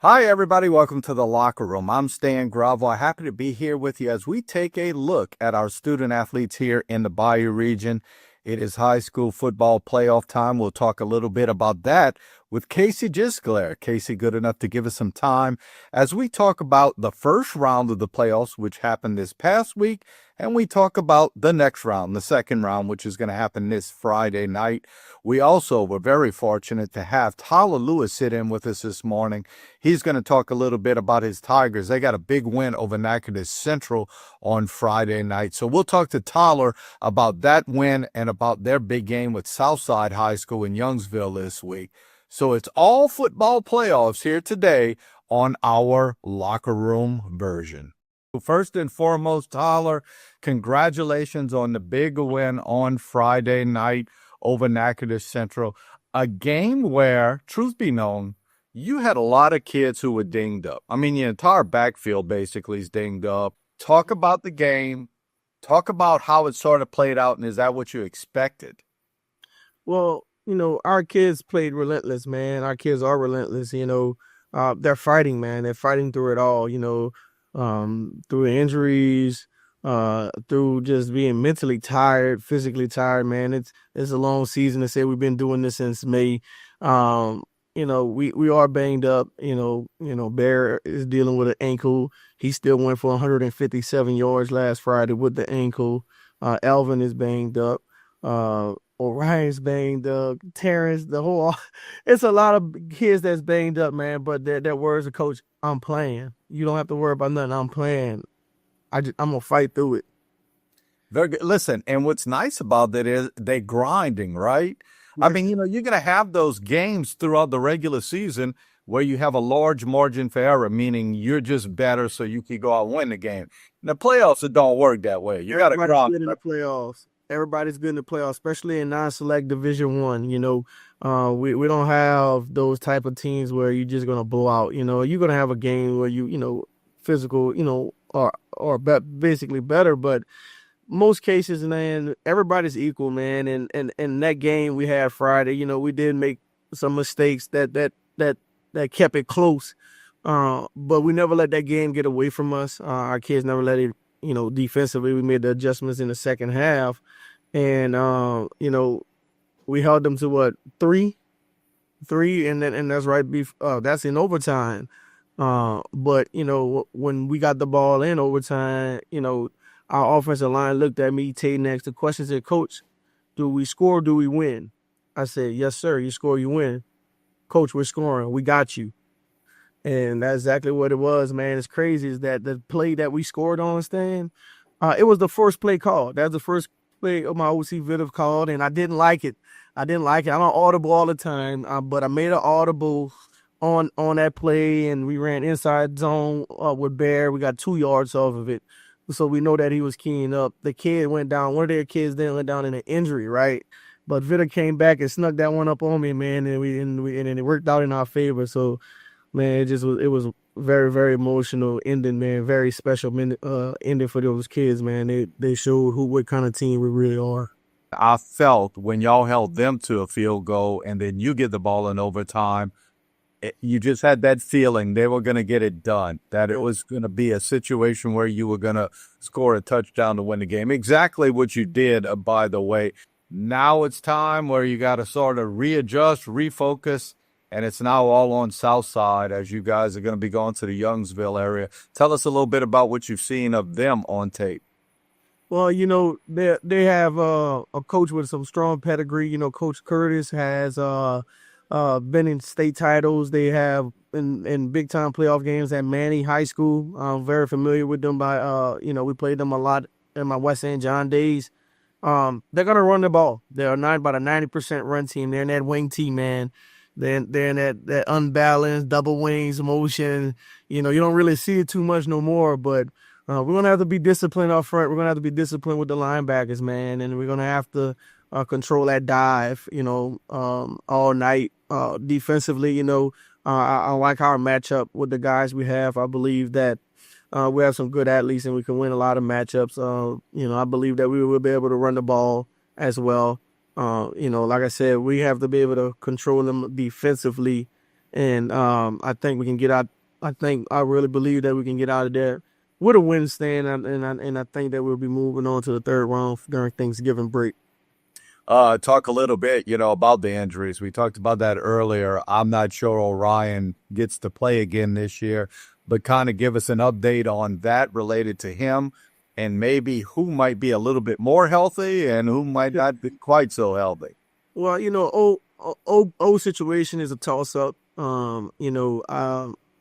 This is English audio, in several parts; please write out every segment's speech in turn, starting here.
Hi, everybody. Welcome to the Locker Room. I'm Stan Gravel. Happy to be here with you as we take a look at our student athletes here in the Bayou region. It is high school football playoff time. We'll talk a little bit about that with Casey Gisclair. Casey, good enough to give us some time as we talk about the first round of the playoffs, which happened this past week, and we talk about the next round, the second round, which is going to happen this Friday night. We also were very fortunate to have Tyler Lewis sit in with us this morning. He's going to talk a little bit about his Tigers. They got a big win over Natchitoches Central on Friday night. So we'll talk to Tyler about that win and about their big game with Southside High School in Youngsville this week. So it's all football playoffs here today on our Locker Room version. First and foremost, Tyler, congratulations on the big win on Friday night over Natchitoches Central. A game where, truth be known, you had a lot of kids who were dinged up. I mean, your entire backfield basically is dinged up. Talk about the game. Talk about how it sort of played out, and is that what you expected? Well, our kids played relentless, man. Our kids are relentless, they're fighting, man. They're fighting through it all, through injuries, through just being mentally tired, physically tired, man. It's a long season. To say we've been doing this since May. We are banged up. Bear is dealing with an ankle. He still went for 157 yards last Friday with the ankle. Alvin is banged up. Orion's banged up. Terrence, it's a lot of kids that's banged up, man. But their words of coach, I'm playing. You don't have to worry about nothing. I'm playing. I'm gonna fight through it. Very good. Listen, and what's nice about that is they grinding, right? I mean, you're going to have those games throughout the regular season where you have a large margin for error, meaning you're just better so you can go out and win the game. In the playoffs, it don't work that way. You got to grind. Good in the playoffs. Everybody's good in the playoffs, especially in non-select Division One. We don't have those type of teams where you're just gonna blow out. You're gonna have a game where physical, basically better, but most cases, man, everybody's equal, man. And that game we had Friday, we did make some mistakes that kept it close. But we never let that game get away from us. Our kids never let it, defensively. We made the adjustments in the second half. And we held them to what, three, and that's right. That's in overtime. But when we got the ball in overtime, our offensive line looked at me, Tate next. The question said, Coach, do we score or do we win? I said, yes, sir. You score, you win. Coach, we're scoring. We got you. And that's exactly what it was, man. It's crazy is that the play that we scored on, Stan, it was the first play called. That's the first play of my OC Vitiv called, and I didn't like it. I don't audible all the time, but I made an audible on that play, and we ran inside zone with Bear. We got 2 yards off of it. So we know that he was keying up. The kid went down. One of their kids then went down in an injury, right? But Vitter came back and snuck that one up on me, man, and it worked out in our favor. So, man, it was very, very emotional ending, man. Very special ending for those kids, man. They showed what kind of team we really are. I felt when y'all held them to a field goal and then you get the ball in overtime, you just had that feeling they were going to get it done, that it was going to be a situation where you were going to score a touchdown to win the game. Exactly what you did, by the way. Now it's time where you got to sort of readjust, refocus, and it's now all on Southside as you guys are going to be going to the Youngsville area. Tell us a little bit about what you've seen of them on tape. Well, they have a coach with some strong pedigree. Coach Curtis has been in state titles. They have in big time playoff games at Manny High School. I'm very familiar with them by we played them a lot in my West St. John days. They're gonna run the ball. They're about a 90% run team. They're in that wing team, man. They're in that unbalanced double wings motion. You don't really see it too much no more, but we're gonna have to be disciplined up front. We're gonna have to be disciplined with the linebackers, man, and we're gonna have to control that dive, all night. Defensively, I like our matchup with the guys we have. I believe that we have some good athletes and we can win a lot of matchups. I believe that we will be able to run the ball as well. Like I said, we have to be able to control them defensively And I think we can get out. I really believe that we can get out of there with a win stand, and I think that we'll be moving on to the third round during Thanksgiving break. Talk a little bit, about the injuries. We talked about that earlier. I'm not sure Orion gets to play again this year, but kind of give us an update on that related to him and maybe who might be a little bit more healthy and who might not be quite so healthy. Well, O situation is a toss up.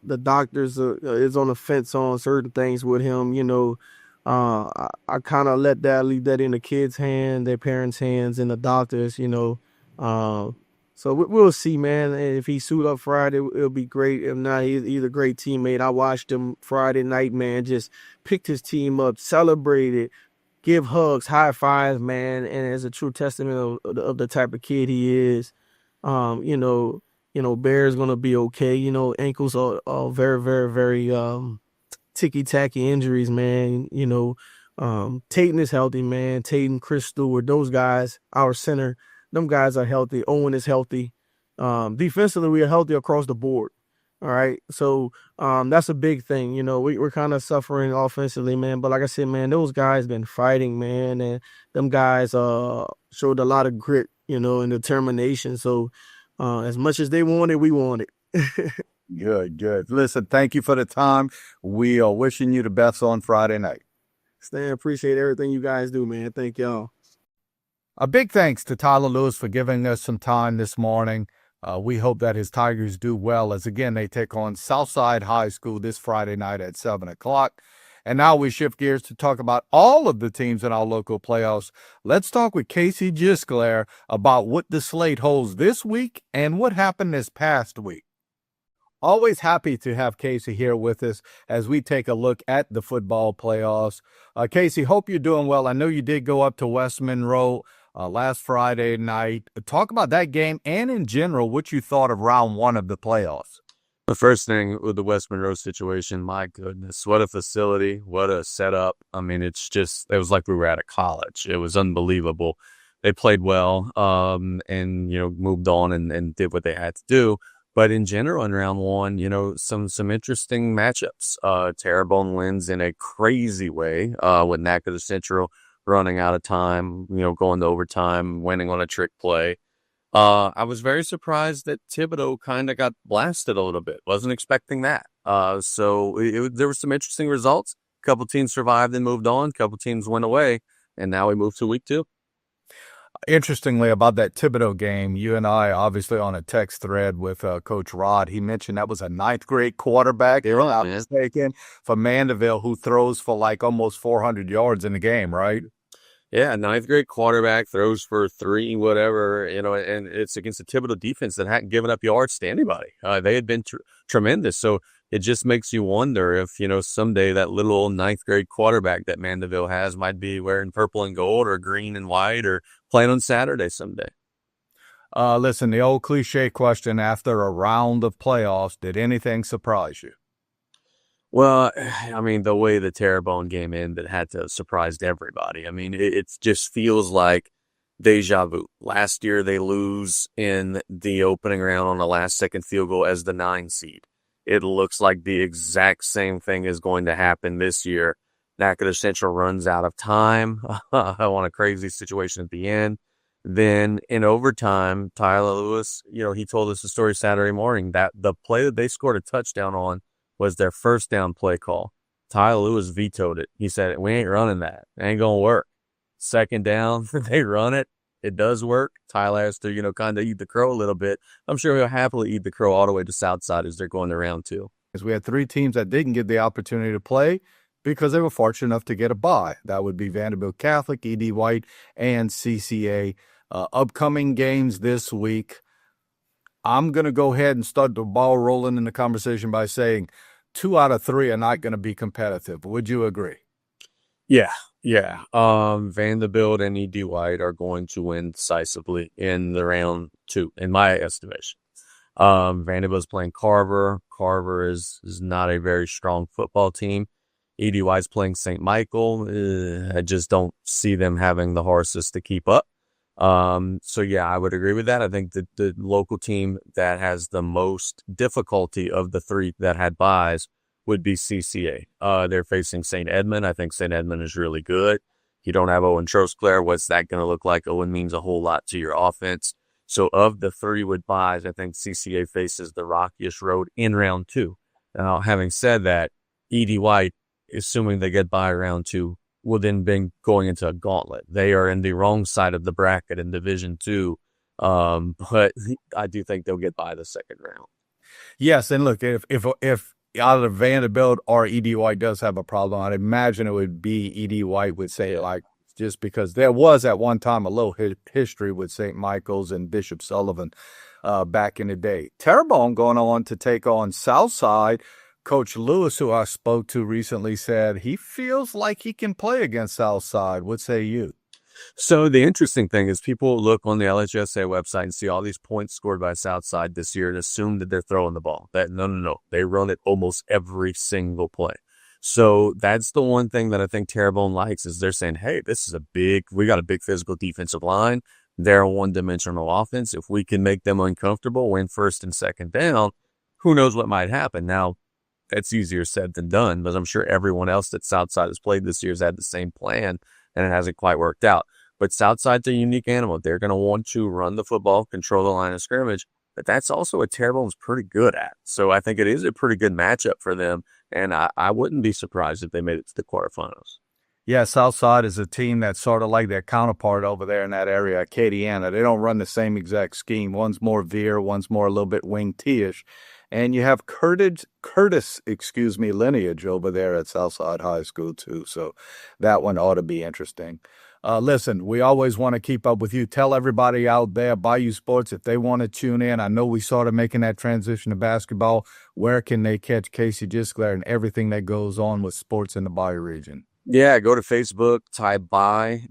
The doctors is on the fence on certain things with him. I kind of leave that in the kids' hand, their parents' hands, and the doctors. So we'll see, man. If he suit up Friday, it'll be great. If not, he's a great teammate. I watched him Friday night, man. Just picked his team up, celebrated, give hugs, high fives, man, and it's a true testament of the type of kid he is. Bear's gonna be okay. Ankles are very, very, very ticky tacky injuries, man. Tatum is healthy, man. Tatum, Chris Stewart, those guys, our center, them guys are healthy. Owen is healthy. Defensively, we are healthy across the board. All right. So that's a big thing. We're kind of suffering offensively, man. But like I said, man, those guys been fighting, man. And them guys showed a lot of grit, and determination. So as much as they wanted, we wanted. Good. Listen, thank you for the time. We are wishing you the best on Friday night. Stan, appreciate everything you guys do, man. Thank y'all. A big thanks to Tyler Lewis for giving us some time this morning. We hope that his Tigers do well as, again, they take on Southside High School this Friday night at 7 o'clock. And now we shift gears to talk about all of the teams in our local playoffs. Let's talk with Casey Gisclair about what the slate holds this week and what happened this past week. Always happy to have Casey here with us as we take a look at the football playoffs. Casey, hope you're doing well. I know you did go up to West Monroe last Friday night. Talk about that game and in general what you thought of round one of the playoffs. The first thing with the West Monroe situation, my goodness, what a facility, what a setup. I mean, it was like we were at a college. It was unbelievable. They played well and moved on and did what they had to do. But in general, in round one, some interesting matchups. Terrebonne wins in a crazy way with Natchitoches Central running out of time, going to overtime, winning on a trick play. I was very surprised that Thibodaux kind of got blasted a little bit. Wasn't expecting that. So there were some interesting results. A couple teams survived and moved on. A couple teams went away. And now we move to week 2. Interestingly, about that Thibodaux game, you and I obviously on a text thread with Coach Rod, he mentioned that was a 9th grade quarterback taken from Mandeville who throws for like almost 400 yards in the game, right? Yeah, 9th grade quarterback throws for 3, whatever, and it's against the Thibodaux defense that hadn't given up yards to anybody. They had been tremendous. So it just makes you wonder if, someday that little old 9th grade quarterback that Mandeville has might be wearing purple and gold or green and white or playing on Saturday someday. Listen, the old cliche question after a round of playoffs, did anything surprise you? Well, I mean, the way the Terrebonne game ended had to have surprised everybody. I mean, it just feels like deja vu. Last year, they lose in the opening round on the last-second field goal as the 9 seed. It looks like the exact same thing is going to happen this year. Natchitoches Central runs out of time on a crazy situation at the end. Then in overtime, Tyler Lewis, he told us the story Saturday morning that the play that they scored a touchdown on was their first down play call. Tyler Lewis vetoed it. He said, we ain't running that. It ain't going to work. Second down, they run it. It does work. Tyler has to, kind of eat the crow a little bit. I'm sure he'll happily eat the crow all the way to Southside as they're going to round 2. Because we had 3 teams that didn't get the opportunity to play because they were fortunate enough to get a bye. That would be Vanderbilt Catholic, E.D. White, and CCA. Upcoming games this week. I'm going to go ahead and start the ball rolling in the conversation by saying 2 out of 3 are not going to be competitive. Would you agree? Yeah. Vanderbilt and E.D. White are going to win decisively in the round 2, in my estimation. Vanderbilt's playing Carver. Carver is not a very strong football team. E.D. White's playing St. Michael. I just don't see them having the horses to keep up. So yeah, I would agree with that. I think that the local team that has the most difficulty of the three that had buys would be CCA. They're facing St. Edmund. I think St. Edmund is really good. You don't have Owen Trosclair. What's that going to look like? Owen means a whole lot to your offense. So of the three with buys, I think CCA faces the rockiest road in round 2. Now, having said that, E.D. White, assuming they get by round 2, will then be going into a gauntlet. They are in the wrong side of the bracket in Division 2, but I do think they'll get by the second round. Yes, and look, if either Vanderbilt or E.D. White does have a problem, I'd imagine it would be E.D. White would say, like, just because there was at one time a little history with St. Michael's and Bishop Sullivan back in the day. Terrebonne going on to take on Southside. Coach Lewis, who I spoke to recently, said he feels like he can play against Southside. What say you? So the interesting thing is people look on the LHSAA website and see all these points scored by Southside this year and assume that they're throwing the ball. No. They run it almost every single play. So that's the one thing that I think Terrebonne likes is they're saying, hey, we got a big physical defensive line. They're a one-dimensional offense. If we can make them uncomfortable, win first and second down, who knows what might happen. Now, that's easier said than done, but I'm sure everyone else that Southside has played this year has had the same plan, and it hasn't quite worked out. But Southside's a unique animal. They're going to want to run the football, control the line of scrimmage, but that's also what Terrebonne's pretty good at. So I think it is a pretty good matchup for them, and I wouldn't be surprised if they made it to the quarterfinals. Yeah, Southside is a team that's sort of like their counterpart over there in that area, Acadiana. They don't run the same exact scheme. One's more veer, one's more a little bit wing T-ish. And you have Curtis, lineage over there at Southside High School, too. So that one ought to be interesting. Listen, we always want to keep up with you. Tell everybody out there, Bayou Sports, if they want to tune in. I know we started making that transition to basketball. Where can they catch Casey Gisclair and everything that goes on with sports in the Bayou region? Yeah, go to Facebook, type BY-U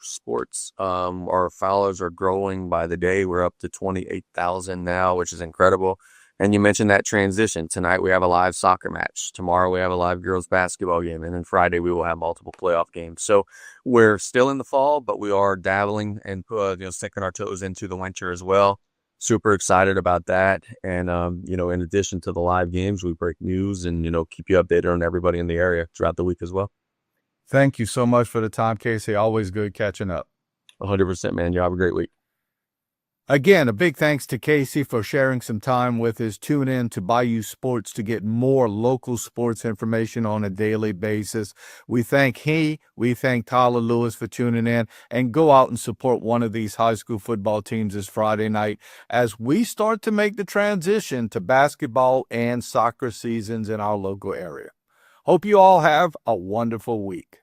sports. Our followers are growing by the day. We're up to 28,000 now, which is incredible. And you mentioned that transition. Tonight we have a live soccer match. Tomorrow we have a live girls basketball game. And then Friday we will have multiple playoff games. So we're still in the fall, but we are dabbling and sticking our toes into the winter as well. Super excited about that. And, in addition to the live games, we break news and, keep you updated on everybody in the area throughout the week as well. Thank you so much for the time, Casey. Always good catching up. 100%, man. You have a great week. Again, a big thanks to Casey for sharing some time with us. Tune in to Bayou Sports to get more local sports information on a daily basis. We thank Tyler Lewis for tuning in, and go out and support one of these high school football teams this Friday night as we start to make the transition to basketball and soccer seasons in our local area. Hope you all have a wonderful week.